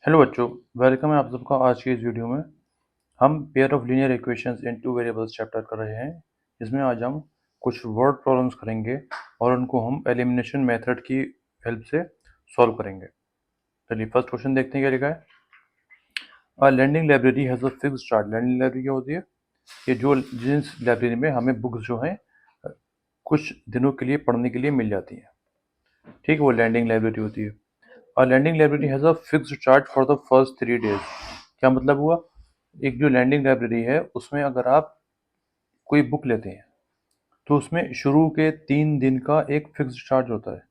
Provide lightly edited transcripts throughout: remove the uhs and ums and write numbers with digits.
Hello बच्चों, welcome है आप सबका आज की इस वीडियो में। हम pair of linear equations in two variables chapter कर रहे हैं। इसमें आज हम कुछ वर्ड प्रॉब्लम्स करेंगे और उनको हम एलिमिनेशन मेथड की हेल्प से सॉल्व करेंगे। चलिए फर्स्ट क्वेश्चन देखते हैं क्या लिखा है। A lending library has a fixed charge. Lending library क्या होती है? ये जो जिस लाइब्रेरी में हमें बुक्स जो हैं कुछ दिनों के लिए पढ़ने के लिए मिल जाती हैं, ठीक है, वो लैंडिंग लाइब्रेरी होती है। A lending library has a fixed charge for the first 3 days। क्या मतलब हुआ? एक जो लैंडिंग लाइब्रेरी है उसमें अगर आप कोई बुक लेते हैं तो उसमें शुरू के 3 दिन का एक फिक्स्ड चार्ज होता है।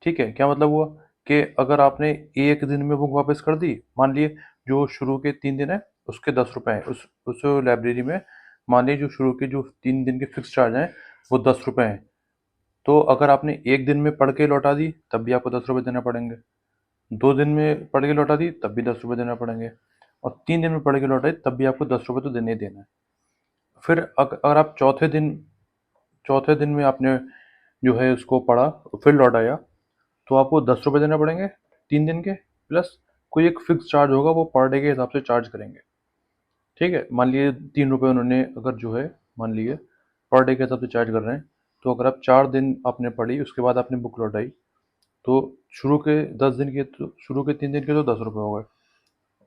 ठीक है, क्या मतलब हुआ कि अगर आपने एक दिन में बुक वापस कर दी, मान लिए जो शुरू के 3 दिन है उसके 10 रुपए हैं, उस लाइब्रेरी में मान लीजिए जो शुरू के जो 3 दिन के फिक्स चार्ज हैं वो 10 रुपए हैं। तो अगर आपने एक दिन में पढ़ के लौटा दी तब भी आपको 10 रुपए देना पड़ेंगे, 2 दिन में पढ़ के लौटा दी तब भी 10 रुपए देना पड़ेंगे, और 3 दिन में पढ़ के लौटाई तब भी आपको 10 रुपए तो देने ही देना है। फिर अगर आप चौथे दिन में आपने जो है उसको पढ़ा फिर लौटाया तो आपको 10 रुपए देना पड़ेंगे 3 दिन के, प्लस कोई एक फिक्स चार्ज होगा वो पर डे के हिसाब से चार्ज करेंगे। ठीक है, मान लिए 3 रुपए उन्होंने अगर जो है मान लिए पर डे के हिसाब से चार्ज कर रहे हैं, तो अगर आप 4 दिन आपने पढ़ी उसके बाद आपने बुक लौटाई तो शुरू के 3 दिन के तो 10 रुपए हो गए,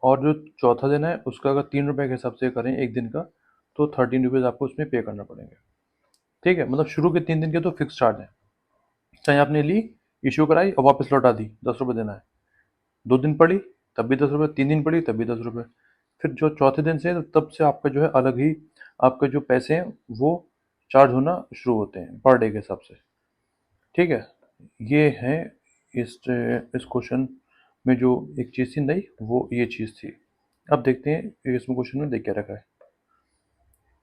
और जो चौथा दिन है उसका अगर 3 रुपए के हिसाब से करें एक दिन का तो 13 रुपीज़ आपको उसमें पे करना पड़ेंगे। ठीक है, मतलब शुरू के 3 दिन के तो फिक्स चार्ज है, चाहे आपने ली, इशू कराई और वापस लौटा दी, 10 रुपये देना है। 2 दिन पड़ी तब भी 10 रुपये, 3 दिन पड़ी तब भी 10 रुपये। फिर जो चौथे दिन से तब से आपका जो है अलग ही आपके जो पैसे हैं वो चार्ज होना शुरू होते हैं पर डे के हिसाब से। ठीक है, ये है इस क्वेश्चन में जो एक चीज़ थी नहीं वो ये चीज़ थी। अब देखते हैं इसमें क्वेश्चन में देख क्या रखा है।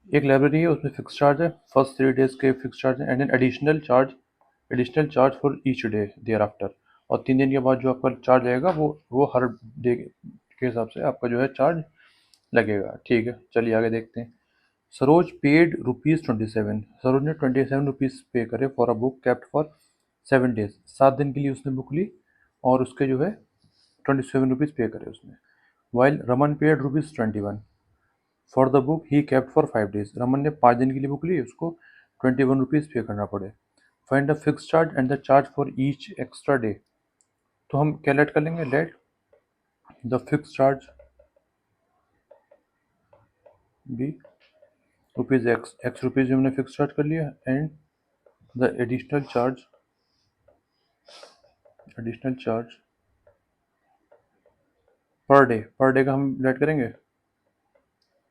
एक लाइब्रेरी है उसमें फिक्स चार्ज है, फर्स्ट 3 days के फिक्स चार्ज है and an additional charge for each day thereafter. और 3 दिन के बाद जो आपका चार्ज लगेगा वो हर डे के हिसाब से आपका जो है चार्ज लगेगा। ठीक है, चलिए आगे देखते हैं। सरोज पेड ₹27। सरोज ने ₹27 पे करे for a book kept for 7 days। 7 दिन के लिए उसने बुक ली और उसके जो है ₹27 पे करे उसने। While Raman paid ₹21 for the book he kept for 5 days। Raman ने 5 दिन के लिए बुक ली, उसको ₹21 पे करना पड़े। Find the fix charge and the charge for each extra day. तो हम क्या लेट कर लेंगे, let the fix charge be rupees X, X rupees हमने फिक्स चार्ज कर लिया, and the additional charge per day का हम लेट करेंगे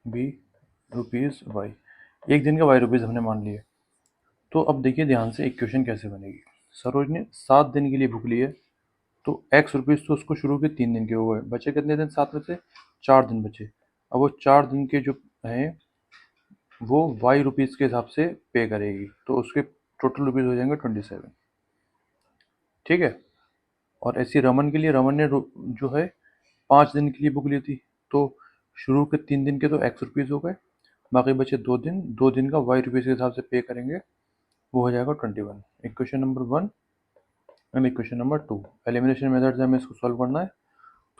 बी रुपीज वाई। एक दिन का ₹y हमने मान लिए। तो अब देखिए ध्यान से इक्वेशन कैसे बनेगी। सरोज ने 7 दिन के लिए बुक ली है तो ₹x तो उसको शुरू के 3 दिन के हो गए, बचे कितने दिन 7 में से? 4 दिन बचे। अब वो 4 दिन के जो हैं वो ₹y के हिसाब से पे करेगी तो उसके टोटल रुपीज़ हो जाएंगे 27। ठीक है, और ऐसी रमन के लिए, रमन ने जो है 5 दिन के लिए बुक ली थी तो शुरू के 3 दिन के तो ₹x हो गए, बाकी बचे 2 दिन, 2 दिन का ₹y के हिसाब से पे करेंगे, वो हो जाएगा 21। Equation number 1 and equation number 2 elimination method से हमें इसको सॉल्व करना है।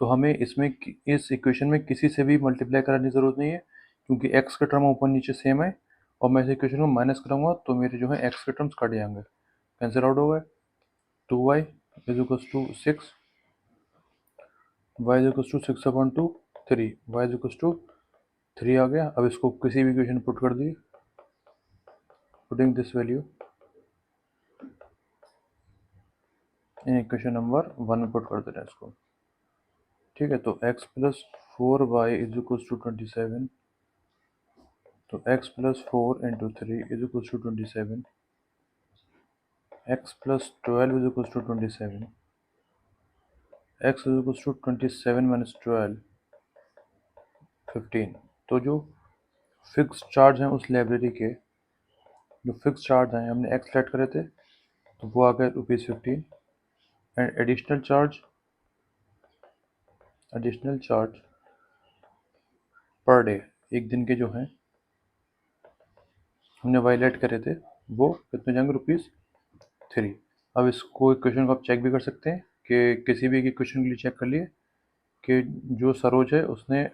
तो हमें इस इक्वेशन में किसी से भी मल्टीप्लाई कराने की ज़रूरत नहीं है क्योंकि एक्स का टर्म ऊपर नीचे सेम है, और मैं इस इक्वेशन को माइनस करूँगा तो मेरे जो है एक्स के टर्म्स कट जाएंगे, कैंसिल आउट हो गए। 2y is equals to 6, y is equals to 6/2, 3, y is equals to 3 आ गया। अब इसको किसी भी इक्वेशन पुट कर दी, putting this value in equation number 1 में पुट कर देना इसको। ठीक है, तो x plus 4y is equals to 27, तो x plus 4 × 3 is equals to 27, x plus 12 is equals to 27, x is equals to 27 minus 12, 15। तो जो फिक्स चार्ज हैं उस लाइब्रेरी के, जो फिक्स चार्ज हैं हमने x लेट करे थे तो वो आ गए ₹15, and additional charge per day एक दिन के जो हैं हमने वायलेट करे थे वो कितने जाएंगे ₹3। अब इसको इक्वेशन को आप चेक भी कर सकते हैं कि किसी भी इक्वेशन के लिए चेक कर लिए कि जो सरोज है उसने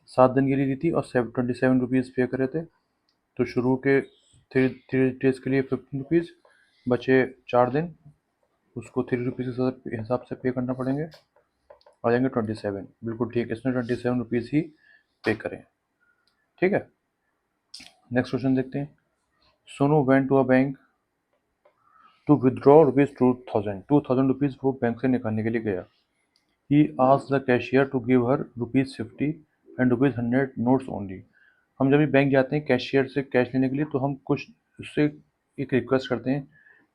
7 दिन के लिए ली थी और 27 रुपीज़ पे करे थे। तो शुरू के थ्री थ्री डेज़ के लिए 15 रुपीज़, बचे 4 दिन, उसको 3 रुपीज़ के हिसाब से पे करना पड़ेंगे, आ जाएंगे 27। बिल्कुल ठीक, इसने 27 रुपीज़ ही पे करें। ठीक है, नेक्स्ट क्वेश्चन देखते हैं। Sonu went to a bank to withdraw ₹2000 वो बैंक से निकालने के लिए गया। He asked the cashier to give her ₹50 and ₹100 notes only. हम जब भी बैंक जाते हैं कैशियर से कैश लेने के लिए, तो हम कुछ उससे एक रिक्वेस्ट करते हैं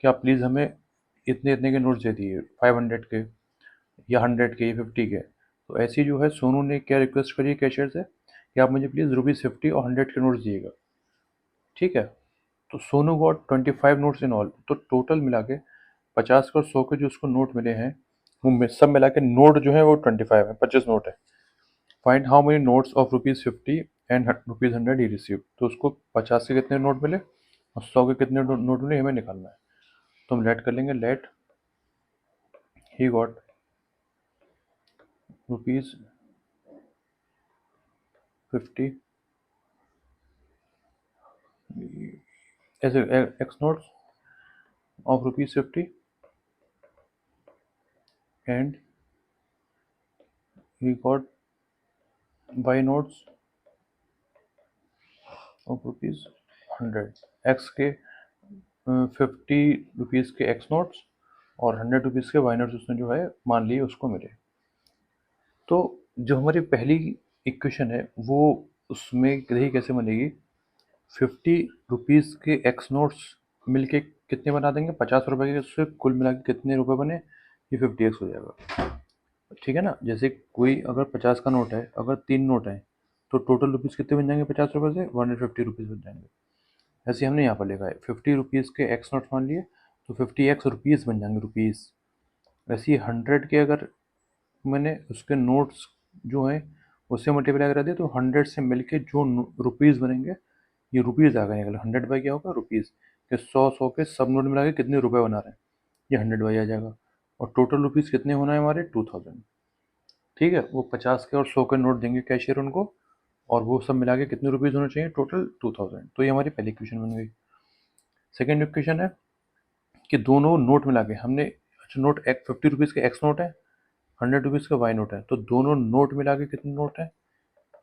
कि आप प्लीज़ हमें इतने इतने के नोट्स दे दिए, 500 के या 100 के या 50 के। तो ऐसी जो है सोनू ने क्या रिक्वेस्ट करी है कैशियर से कि आप मुझे प्लीज़ ₹50 और 100 के नोट्स दिएगा। ठीक है, तो Sonu got 25 notes in all. तो टोटल मिला के 50 के और 100 के जो उसको नोट मिले हैं, वो सब मिला के नोट जो है वो 25 है, 25 नोट है। Find how many notes of ₹50 and ₹100 he receive. तो उसको 50 के कितने नोट मिले और 100 के कितने नोट मिले हमें निकालना है। तो हम लेट कर लेंगे, let he got ₹50 as X notes of ₹50 and he got Y notes of ₹100। X के 50 रुपीज़ के X नोट्स और 100 रुपीज़ के Y नोट्स उसने जो है मान लिए उसको मिले। तो जो हमारी पहली इक्वेशन है वो उसमें रही कैसे बनेगी, 50 रुपीज़ के X नोट्स मिलके कितने बना देंगे, 50 रुपए के, उससे कुल मिला के कितने रुपए बने, ये 50x हो जाएगा। ठीक है ना, जैसे कोई अगर 50 का नोट है, अगर 3 नोट हैं तो टोटल रुपीज़ कितने बन जाएंगे 50 रुपए से, 150 रुपीज़ बन जाएंगे। ऐसे हमने यहाँ पर लिखा है 50 रुपीज़ के X नोट मान लिए तो 50x रुपीज़ बन जाएंगे, रुपीज़। वैसे ही 100 के अगर मैंने उसके नोट्स जो हैं उससे मल्टीप्लाई करा दिया तो 100 से मिलके जो रुपीज़ बनेंगे, ये रुपीज़ आ गए निकल। 100 बाई क्या होगा, रुपीज़ के 100 के सब नोट मिला के कितने रुपए बना रहे हैं, ये 100 बाई आ जाएगा। और टोटल रुपीज़ कितने होना है हमारे, 2000। ठीक है, वो 50 के और 100 के नोट देंगे कैशियर उनको, और वो सब मिला के कितने रुपीज़ होने चाहिए, टोटल 2000। तो ये हमारी पहली इक्वेशन बन गई। सेकेंड इक्वेशन है कि दोनों नोट मिला के हमने, अच्छा नोट एक 50 रुपीज़ के एक्स नोट है, 100 रुपीज़ का वाई नोट है, तो दोनों नोट मिला के कितने नोट हैं,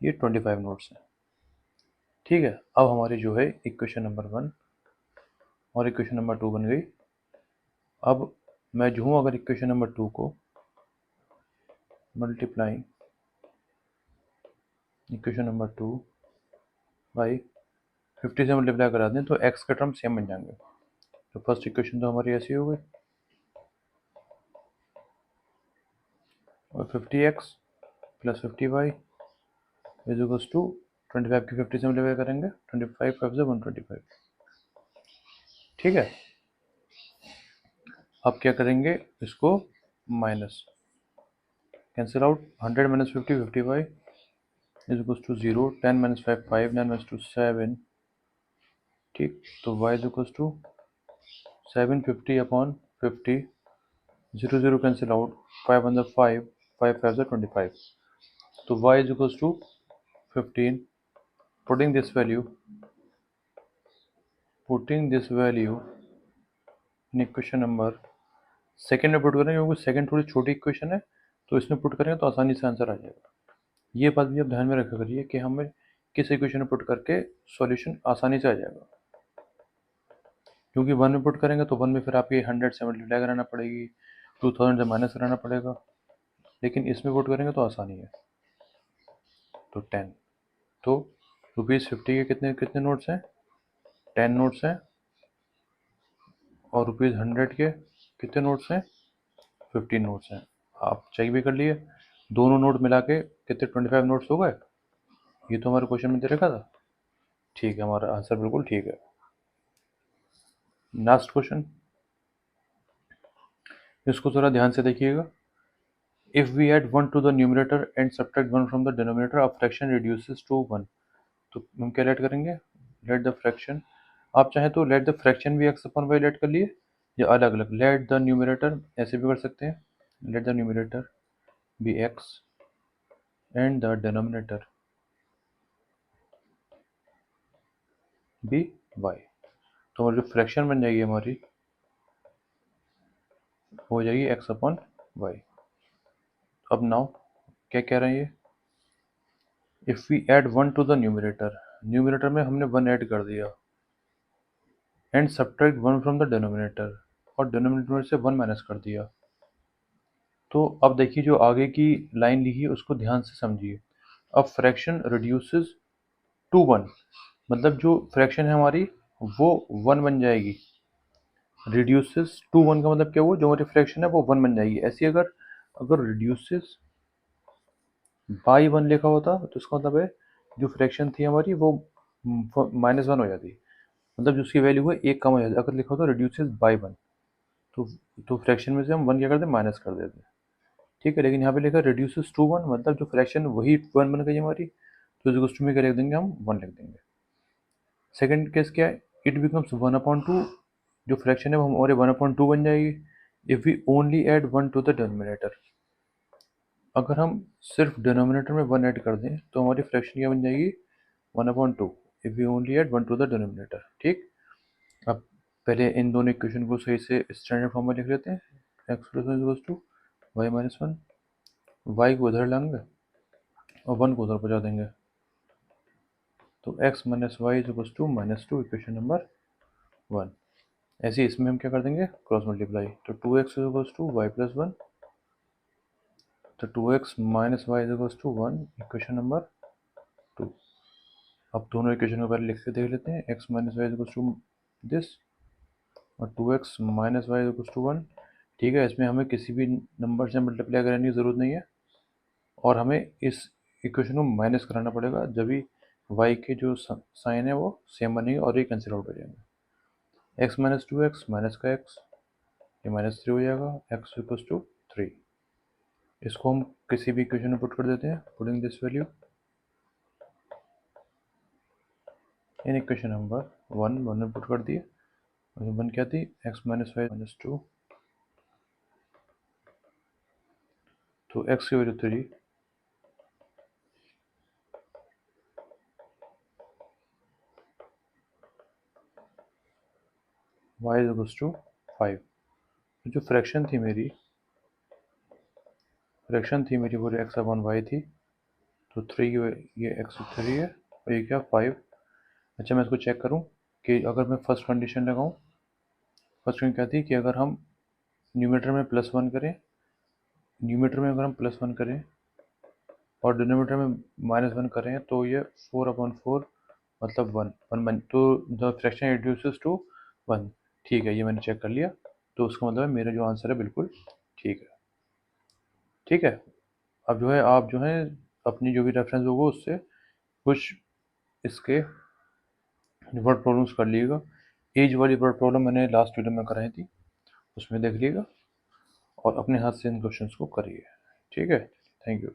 ये 25 नोट्स हैं। ठीक है, अब हमारी जो है इक्वेशन नंबर 1 और इक्वेशन नंबर 2 बन गई। अब मैं जो हूँ अगर इक्वेशन नंबर 2 को मल्टीप्लाइंग इक्वेशन नंबर 2 बाई 50 से मल्टीप्लाई करा दें तो एक्स का टर्म सेम बन जाएंगे। तो फर्स्ट इक्वेशन तो हमारी ऐसी हो गई, और 50x plus 50y is equals to 25 की 50 से मल्टीप्लाई करेंगे, 25 5 से 125। ठीक है, अब क्या करेंगे, इसको minus cancel out, 100 minus 50 55 is equals to 0, 10 minus 5 5, 9 minus 2 7। ठीक, तो y इज इक्वल्स टू 750 अपॉन 50, 0 0 कैंसिल आउट, 5 1 5, 5 5 25। तो y is equals to 15, putting this value in equation number second में पुट करेंगे, क्योंकि सेकेंड थोड़ी छोटी इक्वेशन है तो इसमें पुट करेंगे तो आसानी से आंसर आ जाएगा। ये बात भी आप ध्यान में रखा करिए कि हमें किस इक्वेशन में पुट करके सॉल्यूशन आसानी से आ जाएगा। क्योंकि 1 में पुट करेंगे तो 1 में फिर आपकी 100 से मल्टीप्लाई कराना पड़ेगी, 2000 से माइनस कराना पड़ेगा, लेकिन इसमें पुट करेंगे तो आसानी है। तो 10, तो ₹50 के कितने कितने नोट्स हैं, 10 नोट्स हैं, और ₹100 के कितने नोट्स हैं, 15 नोट्स हैं। आप चेक भी कर लिए, दोनों नोट मिला के कितने 25 नोट्स हो गए। ये तो हमारे क्वेश्चन में दे रखा था। ठीक है, हमारा आंसर बिल्कुल ठीक है। लास्ट क्वेश्चन, इसको थोड़ा ध्यान से देखिएगा। If we add 1 to the numerator and subtract 1 from the denominator, a fraction reduces to 1। तो हम क्या लेट करेंगे, लेट द फ्रैक्शन, आप चाहें तो लेट द फ्रैक्शन भी एक्स अपन वाई लेट कर लिए, या अलग अलग लेट द न्यूमरेटर ऐसे भी कर सकते हैं, let the numerator be X and the denominator be Y. तो जो फ्रैक्शन बन जाएगी हमारी हो जाएगी एक्स अपॉन वाई। अब नाउ क्या कह रहे हैं ये, if we add 1 to the numerator में हमने 1 ऐड कर दिया, and subtract 1 from the denominator, और डिनोमिनेटर में से 1 माइनस कर दिया। तो अब देखिए जो आगे की लाइन लिखी है उसको ध्यान से समझिए। अब फ्रैक्शन रिड्यूसेस टू 1, मतलब जो फ्रैक्शन है हमारी वो 1 बन जाएगी। रिड्यूसेस टू 1 का मतलब क्या हुआ, जो हमारी फ्रैक्शन है वो 1 बन जाएगी। ऐसी अगर अगर रिड्यूसेस बाई 1 लिखा होता तो इसका मतलब है जो फ्रैक्शन थी हमारी वो -1 हो जाती, मतलब जो उसकी वैल्यू है 1 कम हो जाती। अगर लिखा होता रिड्यूसेस बाई 1, तो फ्रैक्शन में से हम 1 क्या करते माइनस कर देते। ठीक है, लेकिन यहाँ पे लिखा रिड्यूसेस टू 1, मतलब जो फ्रैक्शन वही 1 बन गई हमारी, तो इस में क्या लिख देंगे हम 1 लिख देंगे। सेकंड केस क्या है, इट बिकम्स 1/2, जो फ्रैक्शन है वो हमारे 1/2 बन जाएगी if we only add 1 to the denominator. अगर हम सिर्फ डिनोमिनेटर में 1 ऐड कर दें तो हमारी फ्रैक्शन क्या बन जाएगी 1/2 if we only add 1 to the denominator. ठीक, अब पहले इन दोनों इक्वेशन को सही से स्टैंडर्ड फॉर्म में लिख लेते हैं। X plus one equals to Y minus one, Y को उधर लाएंगे और 1 को उधर पहुँचा देंगे, तो x minus Y equals to -2, equation number 1। ऐसे ही इसमें हम क्या कर देंगे क्रॉस मल्टीप्लाई, तो 2x equals to Y plus one, तो 2x minus Y equals to 1, equation number 2। अब दोनों इक्वेशन को पहले लिख के देख लेते हैं, x minus Y equals to this और 2x minus Y equals to 1। ठीक है, इसमें हमें किसी भी नंबर से मल्टीप्लाई करने की ज़रूरत नहीं है, और हमें इस इक्वेशन को माइनस कराना पड़ेगा, जब भी y के जो साइन है वो सेम बनेंगे और ये कैंसिल आउट हो जाएंगे। x माइनस 2x माइनस का x, ये -3 हो जाएगा, x इक्वल्स टू 3। इसको हम किसी भी इक्वेशन में पुट कर देते हैं, putting this value in equation number 1 में पुट कर दिए, और 1 क्या थी x माइनस वाई माइनस 2, तो x की वैल्यू 3, y इक्वल्स टू 5। तो जो फ्रैक्शन थी मेरी वो x अपॉन वाई थी, तो 3 ये x 3 है और ये क्या 5। अच्छा, मैं इसको चेक करूं कि अगर मैं फर्स्ट कंडीशन लगाऊं, फर्स्ट कंडीशन क्या थी कि अगर हम न्यूमरेटर में प्लस वन करें और डिनोमिनेटर में -1 करें, तो ये 4/4 मतलब 1 तो द फ्रैक्शन रिड्यूसेस टू 1। ठीक है, ये मैंने चेक कर लिया, तो उसका मतलब है मेरा जो आंसर है बिल्कुल ठीक है। ठीक है, अब जो है आप जो है अपनी जो भी रेफरेंस होगा उससे कुछ इसके वर्ड प्रॉब्लम्स कर लीजिएगा। एज वाली वर्ड प्रॉब्लम मैंने लास्ट वीडियो में कराई थी, उसमें देख लीजिएगा और अपने हाथ से इन क्वेश्चंस को करिए। ठीक है, थैंक यू।